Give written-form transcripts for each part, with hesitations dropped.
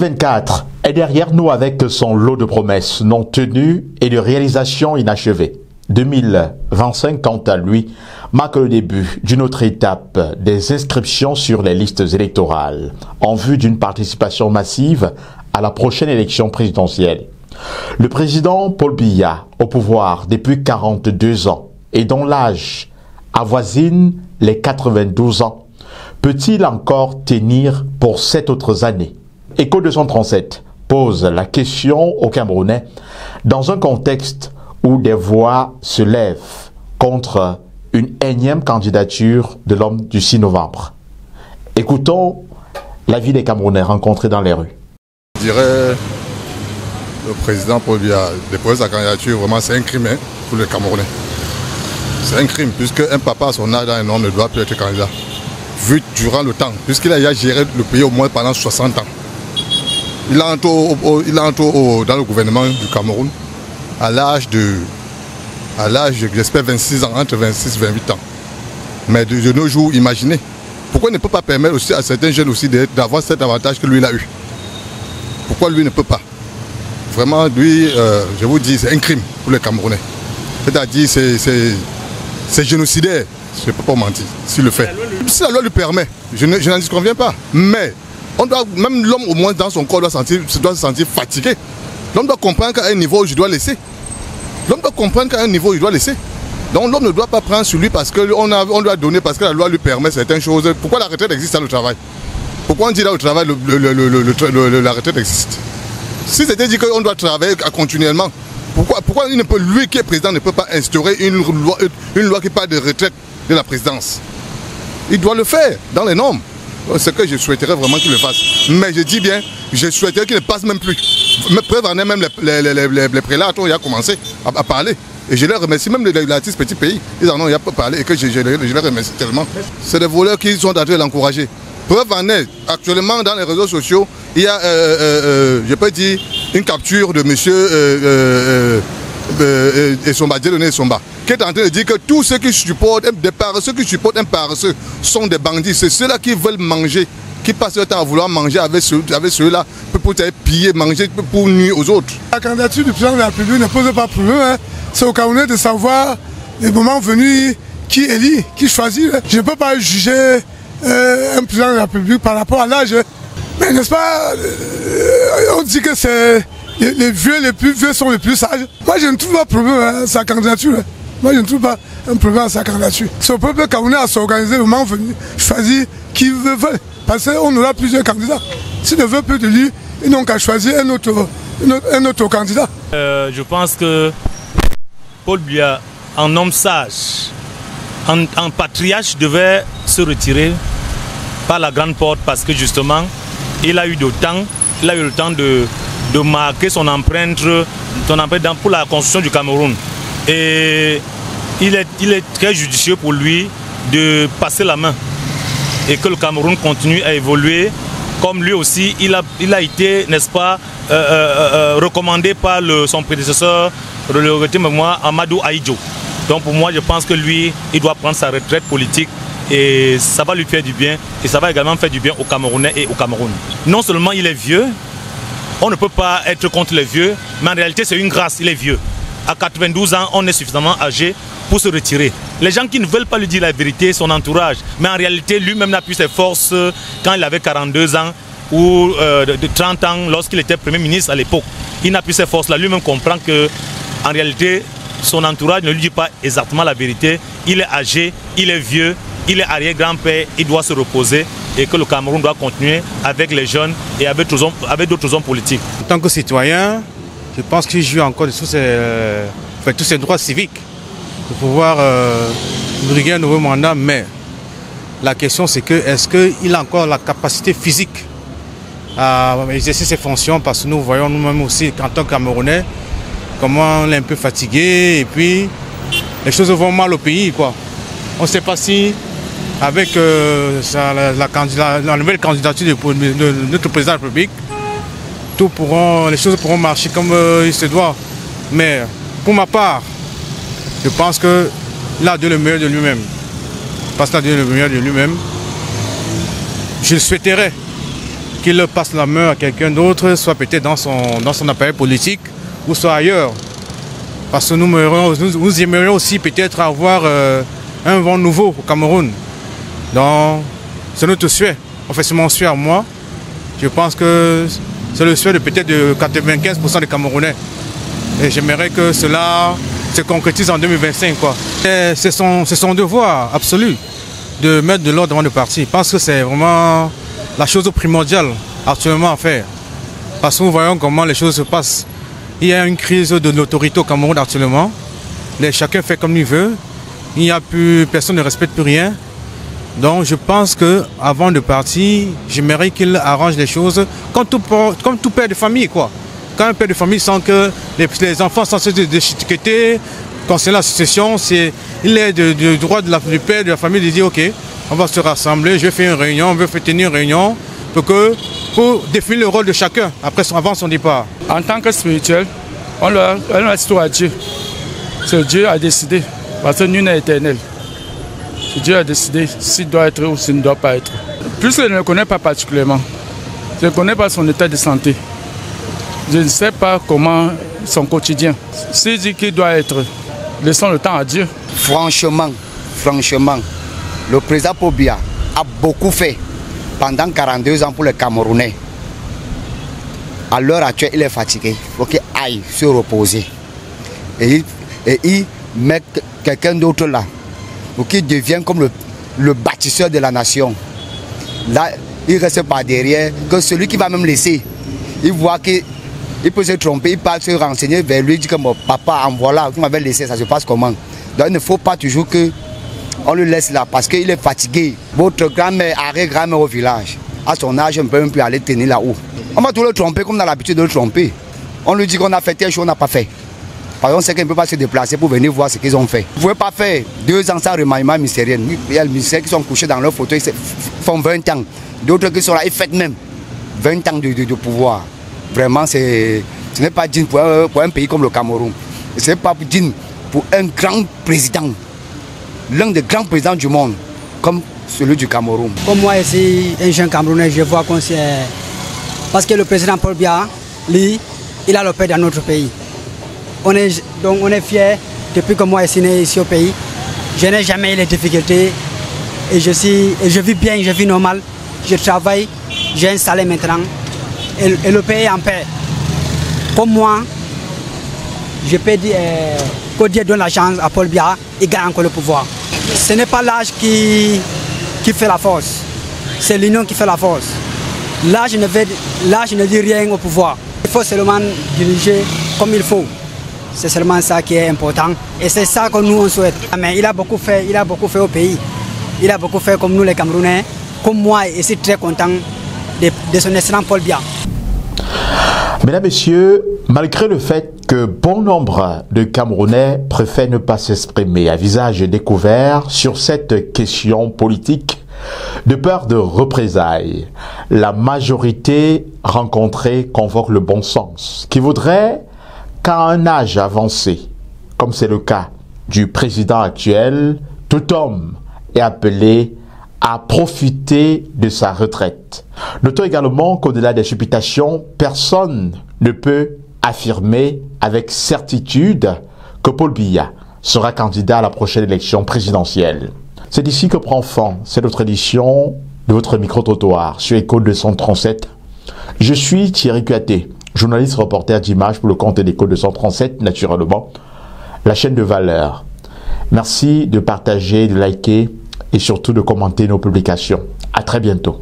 2024 est derrière nous avec son lot de promesses non tenues et de réalisations inachevées. 2025, quant à lui, marque le début d'une autre étape des inscriptions sur les listes électorales en vue d'une participation massive à la prochaine élection présidentielle. Le président Paul Biya, au pouvoir depuis 42 ans et dont l'âge avoisine les 92 ans, peut-il encore tenir pour 7 autres années? Écho 237 pose la question aux Camerounais dans un contexte où des voix se lèvent contre une énième candidature de l'homme du 6 novembre. Écoutons l'avis des Camerounais rencontrés dans les rues. Je dirais le président Paul Biya déposer sa candidature, vraiment c'est un crime pour les Camerounais. C'est un crime puisque un papa à son âge, un homme ne doit plus être candidat. Vu durant le temps, puisqu'il a géré le pays au moins pendant 60 ans. Il entre dans le gouvernement du Cameroun à l'âge, j'espère, 26 ans, entre 26 et 28 ans. Mais de nos jours, imaginez, pourquoi il ne peut pas permettre aussi à certains jeunes aussi d'avoir cet avantage que lui il a eu? Pourquoi lui ne peut pas? Vraiment, lui, je vous dis, c'est un crime pour les Camerounais. C'est-à-dire, c'est génocidaire, je ne peux pas mentir, s'il le fait. Si la loi lui permet, je n'en disconviens pas. Mais même l'homme, au moins dans son corps, doit se sentir fatigué. L'homme doit comprendre qu'à un niveau, je dois laisser. L'homme doit comprendre qu'à un niveau, il doit laisser. Donc l'homme ne doit pas prendre sur lui parce qu'on doit donner, parce que la loi lui permet certaines choses. Pourquoi la retraite existe dans le travail? Pourquoi on dit là au travail la retraite existe? Si c'était dit qu'on doit travailler continuellement, pourquoi lui qui est président ne peut pas instaurer une loi qui parle de retraite de la présidence? Il doit le faire dans les normes. C'est ce que je souhaiterais vraiment qu'il le fasse. Mais je dis bien, je souhaiterais qu'il ne passe même plus. Preuve en est, même les prélats ont commencé à parler. Et je les remercie, même les artistes petits pays, ils en ont parlé et que je les remercie tellement. C'est des voleurs qui sont en train de l'encourager. Preuve en est, actuellement dans les réseaux sociaux, il y a, je peux dire, une capture de monsieur Essomba, Dieudonné Essomba, qui est en train de dire que tous ceux qui supportent un paresseux sont des bandits. C'est ceux-là qui veulent manger, qui passent leur temps à vouloir manger avec ceux-là, pour piller, manger, pour nuire aux autres. La candidature du président de la République ne pose pas problème. Hein. C'est au Camerounais de savoir, le moment venu, qui élit, qui choisit. Je ne peux pas juger un président de la République par rapport à l'âge. Mais n'est-ce pas, on dit que c'est les plus vieux sont les plus sages. Moi, je ne trouve pas de problème à sa candidature. Moi, je ne trouve pas un problème à sa candidature. C'est au peuple camerounais à s'organiser, le moment venu, choisir qui veut. Parce qu'on aura plusieurs candidats. S'il ne veut plus de lui, ils n'ont qu'à choisir un autre candidat. Je pense que Paul Biya, en homme sage, en patriarche, devait se retirer par la grande porte parce que justement, il a eu le temps de marquer son empreinte pour la construction du Cameroun. Et il est très judicieux pour lui de passer la main et que le Cameroun continue à évoluer. Comme lui aussi, il a été, n'est-ce pas, recommandé par son prédécesseur, le regretté mémoire Amadou Ahidjo. Donc pour moi, je pense que lui, il doit prendre sa retraite politique et ça va lui faire du bien et ça va également faire du bien aux Camerounais et au Cameroun. Non seulement il est vieux, on ne peut pas être contre les vieux, mais en réalité c'est une grâce, il est vieux. À 92 ans, on est suffisamment âgé pour se retirer. Les gens qui ne veulent pas lui dire la vérité, son entourage, mais en réalité lui-même n'a plus ses forces quand il avait 42 ans ou de 30 ans lorsqu'il était Premier ministre à l'époque. Il n'a plus ses forces là, lui-même comprend que en réalité son entourage ne lui dit pas exactement la vérité. Il est âgé, il est vieux, il est arrière-grand-père, il doit se reposer et que le Cameroun doit continuer avec les jeunes et avec d'autres hommes politiques. En tant que citoyen, je pense qu'il joue encore de tous ses droits civiques de pouvoir briguer un nouveau mandat, mais la question c'est que est-ce qu'il a encore la capacité physique à exercer ses fonctions, parce que nous voyons nous-mêmes aussi qu'en tant que Camerounais, comment on est un peu fatigué et puis les choses vont mal au pays, quoi. On ne sait pas si avec la nouvelle candidature de notre président de la République, les choses pourront marcher comme il se doit. Mais pour ma part, je pense qu'il a donné le meilleur de lui-même. Parce qu'il a donné le meilleur de lui-même. Je souhaiterais qu'il passe la main à quelqu'un d'autre, soit peut-être dans son appareil politique ou soit ailleurs. Parce que nous aimerions aussi peut-être avoir un vent nouveau au Cameroun. Donc, c'est notre souhait. En fait, c'est mon souhait à moi. Je pense que c'est le souhait de peut-être de 95% des Camerounais. Et j'aimerais que cela se concrétise en 2025. C'est son devoir absolu de mettre de l'ordre avant de partir. Je pense que c'est vraiment la chose primordiale actuellement à faire. Parce que nous voyons comment les choses se passent. Il y a une crise de l'autorité au Cameroun actuellement. Chacun fait comme il veut. Il n'y a plus, personne ne respecte plus rien. Donc je pense qu'avant de partir, j'aimerais qu'il arrange les choses comme tout père de famille, quoi. Quand un père de famille sent que les enfants sont déchiquetés, concernant la succession, il est du droit du père de la famille de dire ok, on va se rassembler, je vais faire une réunion, on veut tenir une réunion pour définir le rôle de chacun avant son départ. En tant que spirituel, on laisse tout à Dieu. C'est Dieu a décidé, parce que nul n'est éternel. Dieu a décidé s'il doit être ou s'il ne doit pas être. Puisque je ne le connais pas particulièrement, je ne connais pas son état de santé. Je ne sais pas comment son quotidien. S'il dit qu'il doit être, laissons le temps à Dieu. Franchement, le président Paul Biya a beaucoup fait pendant 42 ans pour les Camerounais. À l'heure actuelle, il est fatigué. Il faut qu'il aille se reposer. Et il met quelqu'un d'autre là, pour qu'il devienne comme le bâtisseur de la nation. Là, il reste pas derrière, que celui qui va même laisser, il voit qu'il peut se tromper, il peut se renseigner vers lui, il dit que mon papa, en voilà, vous m'avez laissé, ça se passe comment? Donc il ne faut pas toujours qu'on le laisse là, parce qu'il est fatigué. Votre grand-mère, arrière-grand-mère au village, à son âge, on ne peut même plus aller tenir là-haut. On va tout le tromper comme on a l'habitude de le tromper. On lui dit qu'on a fait telle chose, on n'a pas fait. Par exemple, on sait qu'il ne peut pas se déplacer pour venir voir ce qu'ils ont fait. Vous ne pouvez pas faire 2 ans sans remaniement ministériel. Il y a les ministères qui sont couchés dans leur fauteuil, ils font 20 ans. D'autres qui sont là, ils fêtent même 20 ans de pouvoir. Vraiment, ce n'est pas digne pour un pays comme le Cameroun. Ce n'est pas digne pour un grand président, l'un des grands présidents du monde, comme celui du Cameroun. Comme moi, ici, un jeune Camerounais, je vois qu'on c'est... Parce que le président Paul Biya, lui, il a le paix dans notre pays. Donc on est fiers, depuis que moi je suis né ici au pays, je n'ai jamais eu les difficultés et je vis bien, je vis normal, je travaille, j'ai un salaire maintenant et le pays est en paix. Comme moi, je peux dire que Dieu donne la chance à Paul Biya, il gagne encore le pouvoir. Ce n'est pas l'âge qui fait la force, c'est l'union qui fait la force. Là je ne dis rien au pouvoir, il faut seulement diriger comme il faut. C'est seulement ça qui est important et c'est ça que nous on souhaite. Mais il a beaucoup fait au pays. Il a beaucoup fait comme nous les Camerounais. Comme moi, je suis très content de son excellent Paul Biya. Mesdames, Messieurs, malgré le fait que bon nombre de Camerounais préfèrent ne pas s'exprimer à visage découvert sur cette question politique, de peur de représailles, la majorité rencontrée convoque le bon sens, qui voudrait qu'à un âge avancé, comme c'est le cas du président actuel, tout homme est appelé à profiter de sa retraite. Notons également qu'au-delà des supputations, personne ne peut affirmer avec certitude que Paul Biya sera candidat à la prochaine élection présidentielle. C'est ici que prend fin cette autre édition de votre micro-trottoir sur Écho 237. Je suis Thierry Kuaté, journaliste reporter d'images pour le compte d'Écho 237, naturellement, la chaîne de valeur. Merci de partager, de liker et surtout de commenter nos publications. À très bientôt.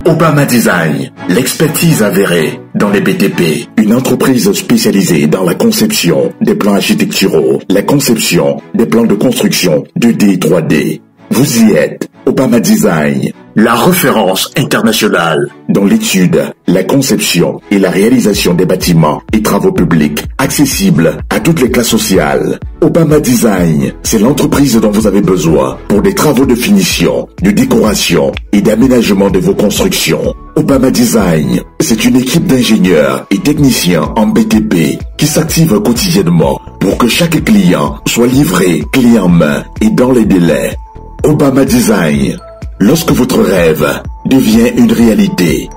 Obama Design, l'expertise avérée dans les BTP, une entreprise spécialisée dans la conception des plans architecturaux, la conception des plans de construction 2D et 3D. Vous y êtes, Obama Design, la référence internationale dans l'étude, la conception et la réalisation des bâtiments et travaux publics accessibles à toutes les classes sociales. Obama Design, c'est l'entreprise dont vous avez besoin pour des travaux de finition, de décoration et d'aménagement de vos constructions. Obama Design, c'est une équipe d'ingénieurs et techniciens en BTP qui s'active quotidiennement pour que chaque client soit livré clé en main et dans les délais. Obama Design, lorsque votre rêve devient une réalité.